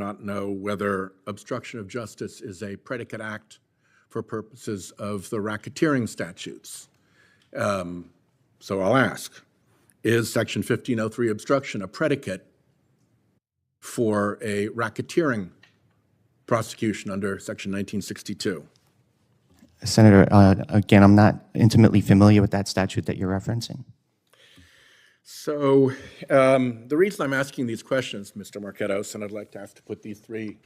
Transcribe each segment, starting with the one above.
not know whether obstruction of justice is a predicate act for purposes of the racketeering statutes. So I'll ask, is Section 1503 obstruction a predicate for a racketeering prosecution under Section 1962? Senator, again, I'm not intimately familiar with that statute that you're referencing. So the reason I'm asking these questions, Mr. Marquetos, and I'd like to ask to put these three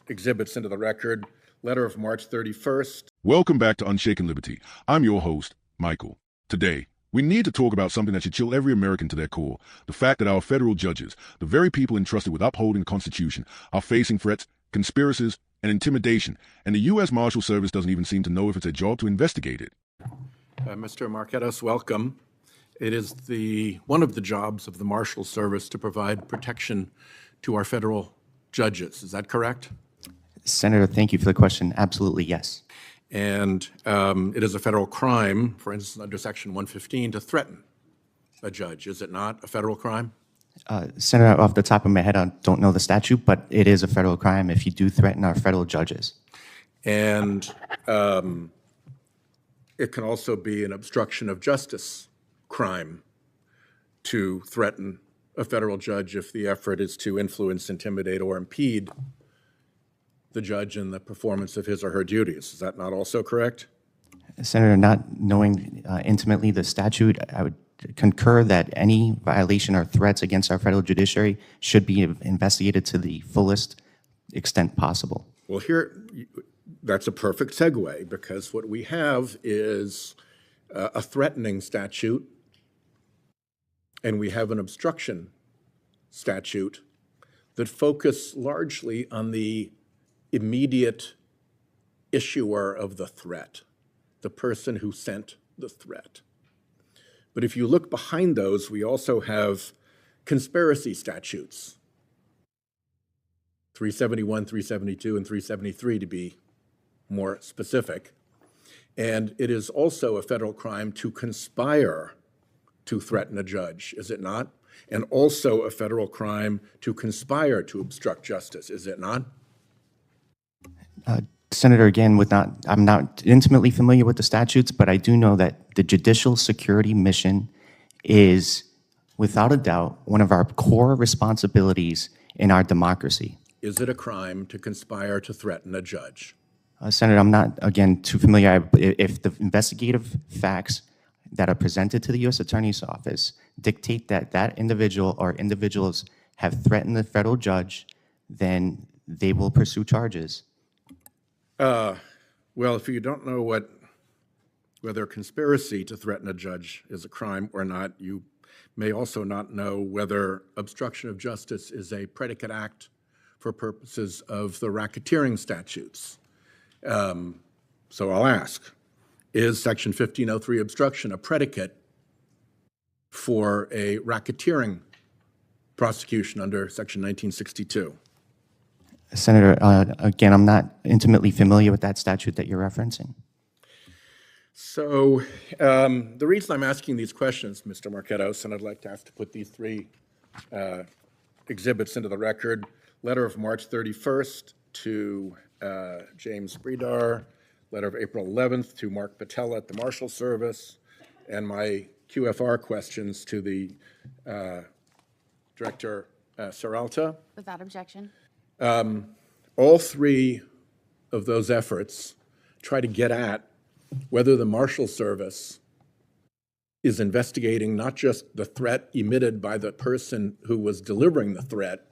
exhibits into the record, letter of March 31st. Welcome back to Unshaken Liberty. I'm your host, Michael. Today, we need to talk about something that should chill every American to their core. The fact that our federal judges, the very people entrusted with upholding the Constitution, are facing threats, conspiracies, and intimidation, and the U.S. Marshals Service doesn't even seem to know if it's a job to investigate it. Mr. Marquetos, welcome. It is one of the jobs of the Marshals Service to provide protection to our federal judges. Is that correct? Senator, thank you for the question. Absolutely, yes. And it is a federal crime, for instance, under Section 115, to threaten a judge. Is it not a federal crime? Senator, off the top of my head, I don't know the statute, but it is a federal crime if you do threaten our federal judges. And it can also be an obstruction of justice crime to threaten a federal judge if the effort is to influence, intimidate, or impede the judge in the performance of his or her duties. Is that not also correct? Senator, not knowing intimately the statute, I would concur that any violation or threats against our federal judiciary should be investigated to the fullest extent possible. Well, here, that's a perfect segue, because what we have is a threatening statute, and we have an obstruction statute that focus largely on the immediate issuer of the threat, the person who sent the threat. But if you look behind those, we also have conspiracy statutes, 371, 372, and 373 to be more specific. And it is also a federal crime to conspire to threaten a judge, is it not? And also a federal crime to conspire to obstruct justice, is it not? Senator, again, I'm not intimately familiar with the statutes, but I do know that the judicial security mission is, without a doubt, one of our core responsibilities in our democracy. Is it a crime to conspire to threaten a judge? Senator, I'm not, again, too familiar. If the investigative facts that are presented to the U.S. Attorney's Office dictate that that individual or individuals have threatened the federal judge, then they will pursue charges. Well, if you don't know whether conspiracy to threaten a judge is a crime or not, you may also not know whether obstruction of justice is a predicate act for purposes of the racketeering statutes. So I'll ask, is Section 1503 obstruction a predicate for a racketeering prosecution under Section 1962? Senator, again, I'm not intimately familiar with that statute that you're referencing. So the reason I'm asking these questions, Mr. Marquetos, and I'd like to ask to put these three exhibits into the record, letter of March 31st to James Bredar, letter of April 11th to Mark Patella at the Marshals Service, and my QFR questions to the Director Serralta. Without objection. All three of those efforts try to get at whether the Marshals Service is investigating not just the threat emitted by the person who was delivering the threat,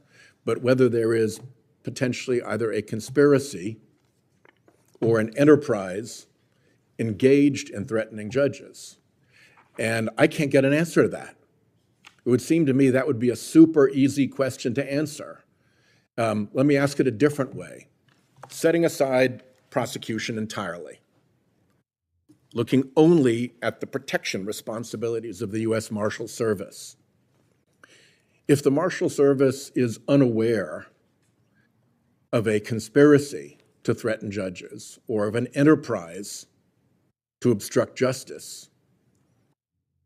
but whether there is potentially either a conspiracy or an enterprise engaged in threatening judges. And I can't get an answer to that. It would seem to me that would be a super easy question to answer. Let me ask it a different way. Setting aside prosecution entirely, looking only at the protection responsibilities of the U.S. Marshals Service. If the Marshals Service is unaware of a conspiracy to threaten judges or of an enterprise to obstruct justice,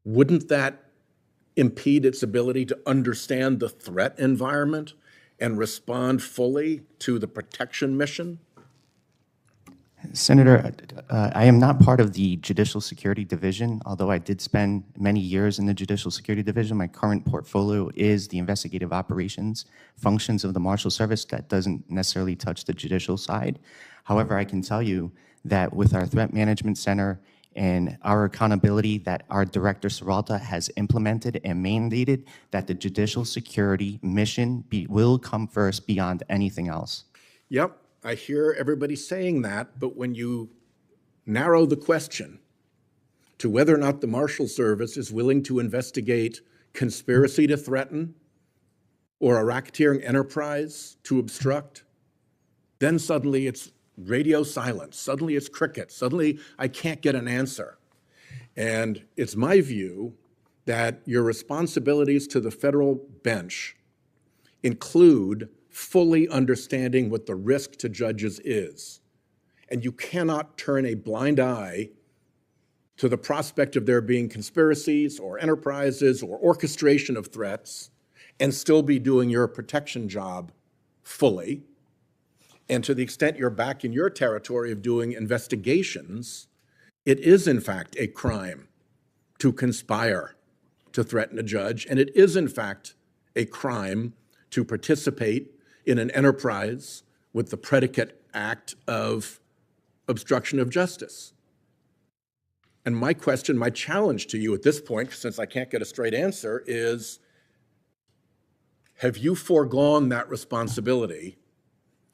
wouldn't that impede its ability to understand the threat environment and respond fully to the protection mission? Senator, I am not part of the Judicial Security Division, although I did spend many years in the Judicial Security Division. My current portfolio is the investigative operations functions of the Marshals Service. That doesn't necessarily touch the judicial side. However, I can tell you that with our Threat Management Center and our accountability that our Director Serralta has implemented and mandated, that the judicial security mission will come first beyond anything else. Yep, I hear everybody saying that, but when you narrow the question to whether or not the Marshals Service is willing to investigate conspiracy to threaten or a racketeering enterprise to obstruct, then suddenly it's radio silence. Suddenly it's cricket. Suddenly I can't get an answer. And it's my view that your responsibilities to the federal bench include fully understanding what the risk to judges is. And you cannot turn a blind eye to the prospect of there being conspiracies or enterprises or orchestration of threats and still be doing your protection job fully. And to the extent you're back in your territory of doing investigations, it is in fact a crime to conspire to threaten a judge, and it is in fact a crime to participate in an enterprise with the predicate act of obstruction of justice. And my question, my challenge to you at this point, since I can't get a straight answer, is have you foregone that responsibility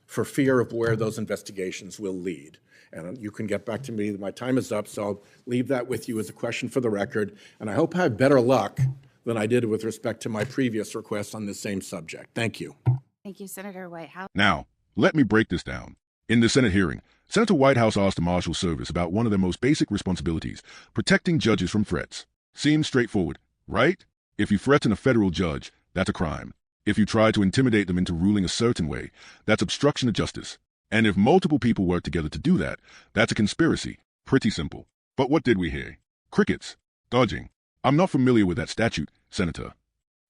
for fear of where those investigations will lead? And you can get back to me. My time is up, so I'll leave that with you as a question for the record. And I hope I have better luck than I did with respect to my previous request on this same subject. Thank you. Thank you, Senator Whitehouse. Now, let me break this down. In the Senate hearing, Senator Whitehouse asked the Marshals Service about one of their most basic responsibilities, protecting judges from threats. Seems straightforward, right? If you threaten a federal judge, that's a crime. If you try to intimidate them into ruling a certain way, that's obstruction of justice. And if multiple people work together to do that, that's a conspiracy. Pretty simple. But what did we hear? Crickets. Dodging. I'm not familiar with that statute, Senator.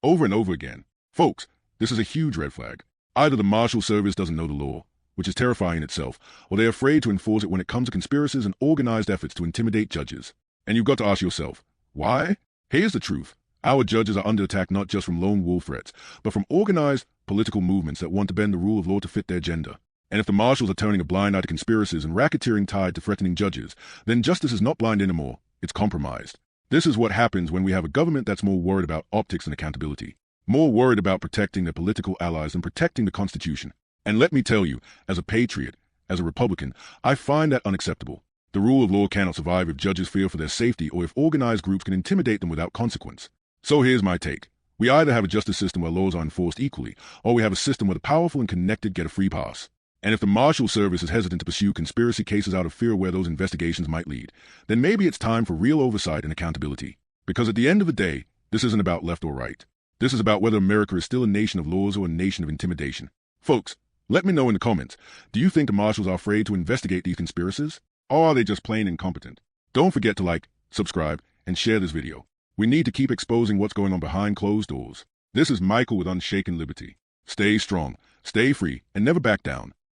Over and over again. Folks, this is a huge red flag. Either the Marshals Service doesn't know the law, which is terrifying in itself, or they're afraid to enforce it when it comes to conspiracies and organized efforts to intimidate judges. And you've got to ask yourself, why? Here's the truth. Our judges are under attack not just from lone wolf threats, but from organized political movements that want to bend the rule of law to fit their agenda. And if the marshals are turning a blind eye to conspiracies and racketeering tied to threatening judges, then justice is not blind anymore, it's compromised. This is what happens when we have a government that's more worried about optics and accountability, more worried about protecting their political allies than protecting the Constitution. And let me tell you, as a patriot, as a Republican, I find that unacceptable. The rule of law cannot survive if judges fear for their safety or if organized groups can intimidate them without consequence. So here's my take. We either have a justice system where laws are enforced equally, or we have a system where the powerful and connected get a free pass. And if the Marshals Service is hesitant to pursue conspiracy cases out of fear of where those investigations might lead, then maybe it's time for real oversight and accountability. Because at the end of the day, this isn't about left or right. This is about whether America is still a nation of laws or a nation of intimidation. Folks, let me know in the comments, do you think the Marshals are afraid to investigate these conspiracies? Or are they just plain incompetent? Don't forget to like, subscribe, and share this video. We need to keep exposing what's going on behind closed doors. This is Michael with Unshaken Liberty. Stay strong, stay free, and never back down.